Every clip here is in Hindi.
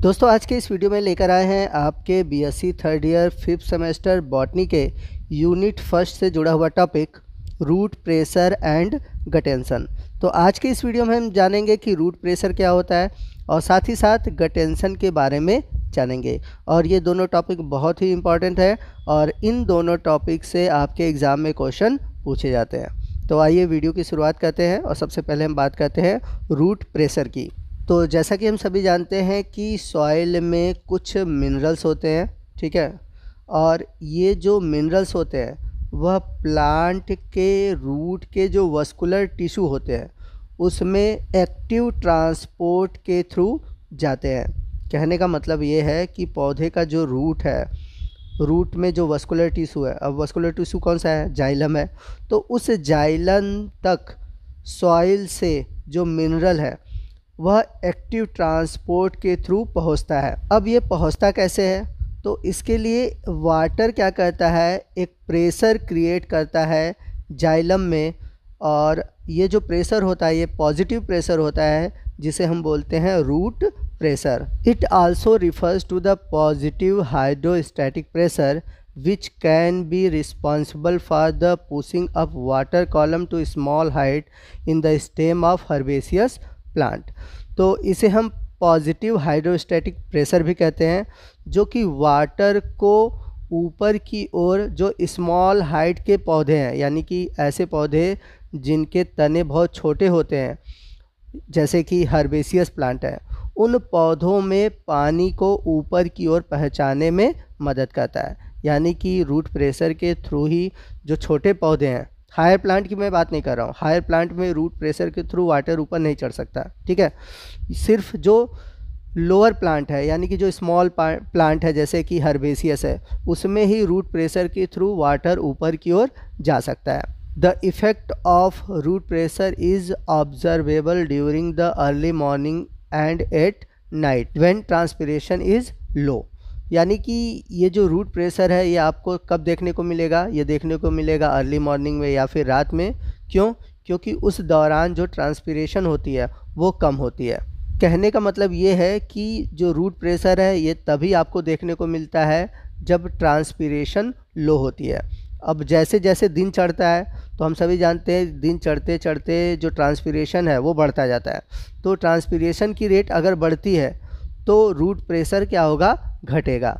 दोस्तों आज के इस वीडियो में लेकर आए हैं आपके BSc third year 5th semester botany के यूनिट फर्स्ट से जुड़ा हुआ टॉपिक रूट प्रेशर एंड गटेंशन। तो आज के इस वीडियो में हम जानेंगे कि रूट प्रेशर क्या होता है और साथ ही साथ गटेंशन के बारे में जानेंगे। और ये दोनों टॉपिक बहुत ही इम्पॉर्टेंट है और इन दोनों टॉपिक से आपके एग्ज़ाम में क्वेश्चन पूछे जाते हैं। तो आइए वीडियो की शुरुआत करते हैं और सबसे पहले हम बात करते हैं रूट प्रेशर की। तो जैसा कि हम सभी जानते हैं कि सॉइल में कुछ मिनरल्स होते हैं, ठीक है, और ये जो मिनरल्स होते हैं वह प्लांट के रूट के जो वस्कुलर टिश्यू होते हैं उसमें एक्टिव ट्रांसपोर्ट के थ्रू जाते हैं। कहने का मतलब ये है कि पौधे का जो रूट है, रूट में जो वस्कुलर टिश्यू है, अब वस्कुलर टिश्यू कौन सा है? जाइलम है। तो उस जाइलम तक सॉइल से जो मिनरल है वह एक्टिव ट्रांसपोर्ट के थ्रू पहुंचता है। अब ये पहुंचता कैसे है? तो इसके लिए वाटर क्या करता है, एक प्रेशर क्रिएट करता है जाइलम में, और ये जो प्रेशर होता है ये पॉजिटिव प्रेशर होता है जिसे हम बोलते हैं root pressure. It also refers to the positive hydrostatic pressure which can be responsible for the pushing of water column to small height in the stem of herbaceous plant. तो इसे हम पॉजिटिव हाइड्रोस्टैटिक प्रेशर भी कहते हैं, जो कि वाटर को ऊपर की ओर जो स्मॉल हाइट के पौधे हैं, यानी कि ऐसे पौधे जिनके तने बहुत छोटे होते हैं जैसे कि हर्बेसियस प्लांट है, उन पौधों में पानी को ऊपर की ओर पहुंचाने में मदद करता है। यानी कि रूट प्रेशर के थ्रू ही जो छोटे पौधे हैं, हायर प्लांट की मैं बात नहीं कर रहा हूँ, हायर प्लांट में रूट प्रेशर के थ्रू वाटर ऊपर नहीं चढ़ सकता, ठीक है। सिर्फ जो लोअर प्लांट है यानी कि जो स्मॉल प्लांट है जैसे कि हर्बेसियस है, उसमें ही रूट प्रेशर के थ्रू वाटर ऊपर की ओर जा सकता है। The effect of root pressure is observable during the early morning and at night when transpiration is low. यानी कि ये जो रूट प्रेशर है ये आपको कब देखने को मिलेगा? ये देखने को मिलेगा अर्ली मॉर्निंग में या फिर रात में। क्यों? क्योंकि उस दौरान जो ट्रांसपिरेशन होती है वो कम होती है। कहने का मतलब ये है कि जो रूट प्रेशर है ये तभी आपको देखने को मिलता है जब ट्रांसपिरेशन लो होती है। अब जैसे जैसे दिन चढ़ता है तो हम सभी जानते हैं दिन चढ़ते चढ़ते जो ट्रांसपिरेशन है वो बढ़ता जाता है। तो ट्रांसपिरेशन की रेट अगर बढ़ती है तो रूट प्रेशर क्या होगा? घटेगा।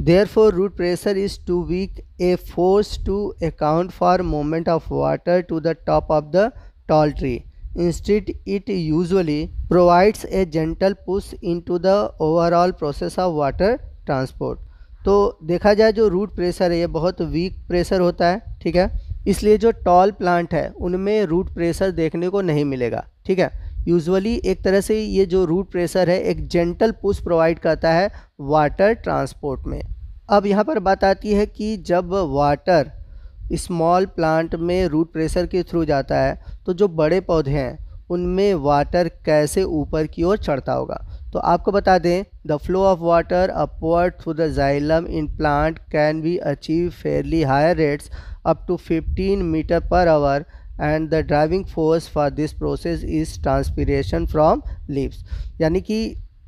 Therefore, root pressure is too weak a force to account for movement of water to the top of the tall tree. Instead, it usually provides a gentle push into the overall process of water transport. तो देखा जाए जो रूट प्रेशर है ये बहुत वीक प्रेशर होता है, ठीक है। इसलिए जो टॉल प्लांट है उनमें रूट प्रेशर देखने को नहीं मिलेगा, ठीक है। यूजुअली एक तरह से ये जो रूट प्रेशर है एक जेंटल पुश प्रोवाइड करता है वाटर ट्रांसपोर्ट में। अब यहाँ पर बात आती है कि जब वाटर स्मॉल प्लांट में रूट प्रेशर के थ्रू जाता है तो जो बड़े पौधे हैं उनमें वाटर कैसे ऊपर की ओर चढ़ता होगा। तो आपको बता दें, the flow of water upward through the xylem in plant can be achieve fairly higher rates up to 15 metre per hour and the driving force for this process is transpiration from leaves। यानी कि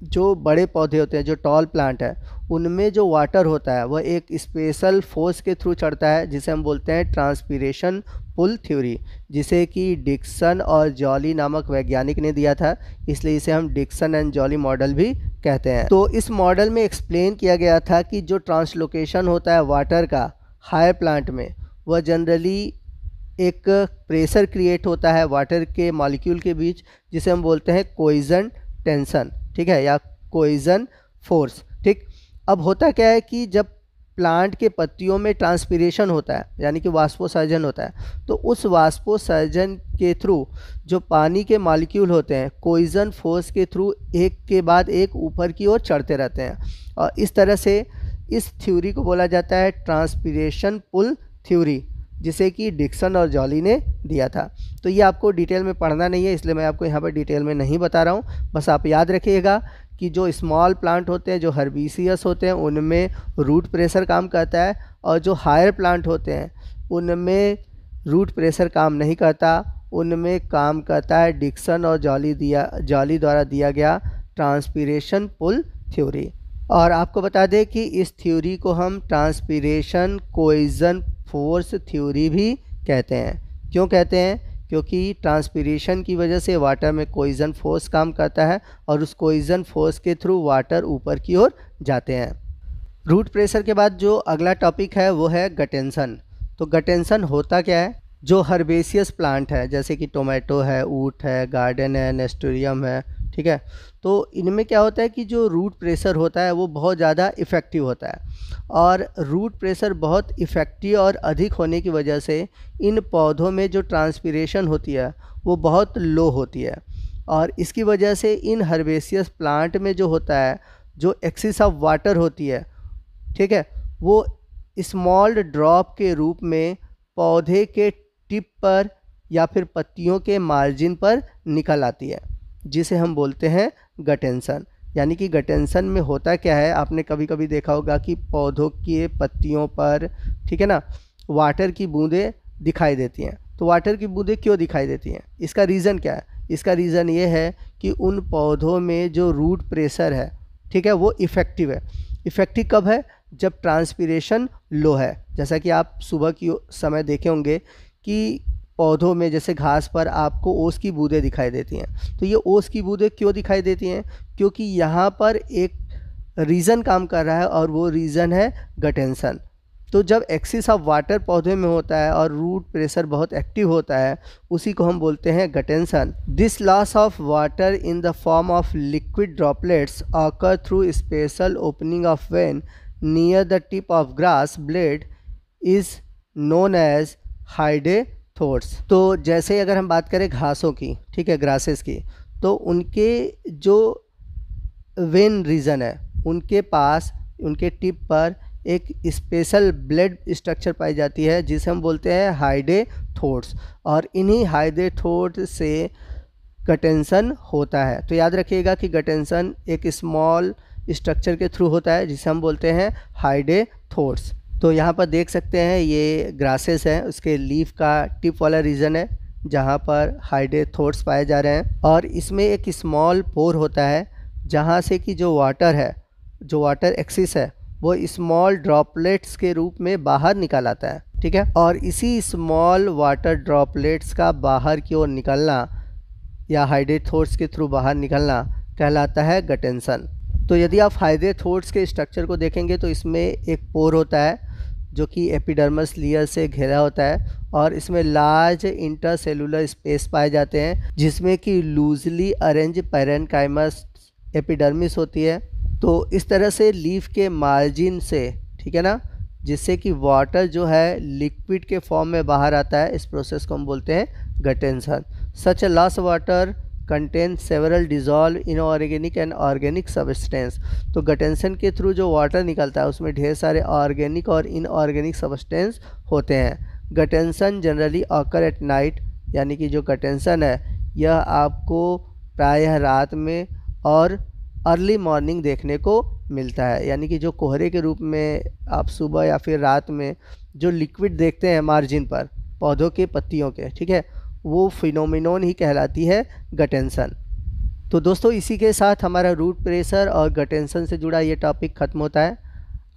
जो बड़े पौधे होते हैं, जो टॉल प्लांट है, उनमें जो वाटर होता है वह एक स्पेशल फोर्स के थ्रू चढ़ता है जिसे हम बोलते हैं ट्रांसपिरेशन पुल थ्योरी, जिसे कि डिक्सन और जॉली नामक वैज्ञानिक ने दिया था, इसलिए इसे हम डिक्सन एंड जॉली मॉडल भी कहते हैं। तो इस मॉडल में एक्सप्लेन किया गया था कि जो ट्रांसलोकेशन होता है वाटर का हायर प्लांट में, वह जनरली एक प्रेशर क्रिएट होता है वाटर के मॉलिक्यूल के बीच जिसे हम बोलते हैं कोइजन टेंशन, ठीक है, या कोइजन फोर्स, ठीक। अब होता क्या है कि जब प्लांट के पत्तियों में ट्रांसपिरेशन होता है यानी कि वाष्पोसर्जन होता है, तो उस वाष्पोसर्जन के थ्रू जो पानी के मॉलिक्यूल होते हैं कोइजन फोर्स के थ्रू एक के बाद एक ऊपर की ओर चढ़ते रहते हैं, और इस तरह से इस थ्योरी को बोला जाता है ट्रांसपिरेशन पुल थ्योरी, जिसे कि डिक्सन और जॉली ने दिया था। तो ये आपको डिटेल में पढ़ना नहीं है, इसलिए मैं आपको यहाँ पर डिटेल में नहीं बता रहा हूँ। बस आप याद रखिएगा कि जो स्मॉल प्लांट होते हैं, जो हर्बेसियस होते हैं, उनमें रूट प्रेशर काम करता है, और जो हायर प्लांट होते हैं उनमें रूट प्रेशर काम नहीं करता, उनमें काम करता है डिक्सन और जॉली द्वारा दिया गया ट्रांसपिरेशन पुल थ्योरी। और आपको बता दें कि इस थ्योरी को हम ट्रांसपिरेशन कोइजन फोर्स थ्योरी भी कहते हैं। क्यों कहते हैं? क्योंकि ट्रांसपिरेशन की वजह से वाटर में कोइजन फोर्स काम करता है और उस कोइजन फोर्स के थ्रू वाटर ऊपर की ओर जाते हैं। रूट प्रेशर के बाद जो अगला टॉपिक है वो है गटेंशन। तो गटेंशन होता क्या है? जो हर्बेशियस प्लांट है जैसे कि टोमेटो है, ऊट है, गार्डन है, नेस्टोरियम है, ठीक है, तो इनमें क्या होता है कि जो रूट प्रेशर होता है वो बहुत ज़्यादा इफ़ेक्टिव होता है। और रूट प्रेशर बहुत इफ़ेक्टिव और अधिक होने की वजह से इन पौधों में जो ट्रांसपिरेशन होती है वो बहुत लो होती है। और इसकी वजह से इन हर्बेशियस प्लांट में जो होता है, जो एक्सेस ऑफ वाटर होती है, ठीक है, वो स्मॉल ड्रॉप के रूप में पौधे के टिप पर या फिर पत्तियों के मार्जिन पर निकल आती है, जिसे हम बोलते हैं गटेंशन। यानी कि गटेंशन में होता क्या है, आपने कभी कभी देखा होगा कि पौधों के पत्तियों पर, ठीक है ना, वाटर की बूंदें दिखाई देती हैं। तो वाटर की बूंदें क्यों दिखाई देती हैं? इसका रीज़न क्या है? इसका रीज़न ये है कि उन पौधों में जो रूट प्रेशर है, ठीक है, वो इफ़ेक्टिव है। इफ़ेक्टिव कब है? जब ट्रांसपिरेशन लो है। जैसा कि आप सुबह की समय देखे होंगे कि पौधों में जैसे घास पर आपको ओस की बूंदें दिखाई देती हैं। तो ये ओस की बूंदें क्यों दिखाई देती हैं? क्योंकि यहाँ पर एक रीज़न काम कर रहा है और वो रीज़न है गटेंशन। तो जब एक्सेस ऑफ वाटर पौधे में होता है और रूट प्रेशर बहुत एक्टिव होता है, उसी को हम बोलते हैं guttation. This loss of water in the form of liquid droplets occur through special opening of vein near the tip of grass blade is known as hydathodes. तो जैसे अगर हम बात करें घासों की, ठीक है, ग्रासेस की, तो उनके जो वेन रीजन है, उनके पास, उनके टिप पर एक स्पेशल ब्लेड स्ट्रक्चर पाई जाती है जिसे हम बोलते हैं हाइडेथोर्स। और इन्हीं हाइडेथोर्स से गटेंशन होता है। तो याद रखिएगा कि गटेंशन एक स्मॉल स्ट्रक्चर के थ्रू होता है जिसे हम बोलते हैं हाइडेथोर्स। तो यहाँ पर देख सकते हैं ये ग्रासेस हैं, उसके लीफ का टिप वाला रीजन है जहाँ पर हाइडेथोर्स पाए जा रहे हैं। और इसमें एक स्मॉल पोर होता है जहाँ से कि जो वाटर है, जो वाटर एक्सिस है, वो स्मॉल ड्रॉपलेट्स के रूप में बाहर निकल आता है, ठीक है। और इसी स्मॉल वाटर ड्रॉपलेट्स का बाहर की ओर निकलना या हाइडेथोर्स के थ्रू बाहर निकलना कहलाता है गटेंशन। तो यदि आप हाइडेथोर्स के स्ट्रक्चर को देखेंगे तो इसमें एक पोर होता है जो कि एपिडर्मस लेयर से घिरा होता है और इसमें लार्ज इंटरसेलुलर स्पेस पाए जाते हैं जिसमें कि लूजली अरेंज पैरेनकाइमस एपिडर्मिस होती है। तो इस तरह से लीफ के मार्जिन से, ठीक है ना, जिससे कि वाटर जो है लिक्विड के फॉर्म में बाहर आता है, इस प्रोसेस को हम बोलते हैं guttation. Such a loss water contain several dissolved inorganic and organic substance. तो गटेंशन के थ्रू जो वाटर निकलता है उसमें ढेर सारे ऑर्गेनिक और इनऑर्गेनिक सब्सटेंस होते हैं। गटेंशन जनरली ऑकर एट नाइट, यानी कि जो गटेंशन है यह आपको प्रायः रात में और अर्ली मॉर्निंग देखने को मिलता है। यानी कि जो कोहरे के रूप में आप सुबह या फिर रात में जो लिक्विड देखते हैं मार्जिन पर पौधों के पत्तियों के, ठीक है, वो फिनोमिनोन ही कहलाती है गटेंशन। तो दोस्तों इसी के साथ हमारा रूट प्रेशर और गटेंशन से जुड़ा ये टॉपिक ख़त्म होता है।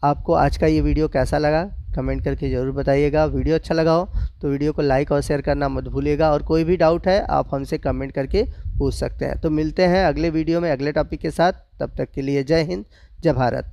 आपको आज का ये वीडियो कैसा लगा कमेंट करके ज़रूर बताइएगा। वीडियो अच्छा लगा हो तो वीडियो को लाइक और शेयर करना मत भूलिएगा और कोई भी डाउट है आप हमसे कमेंट करके पूछ सकते हैं। तो मिलते हैं अगले वीडियो में अगले टॉपिक के साथ। तब तक के लिए जय हिंद, जय भारत।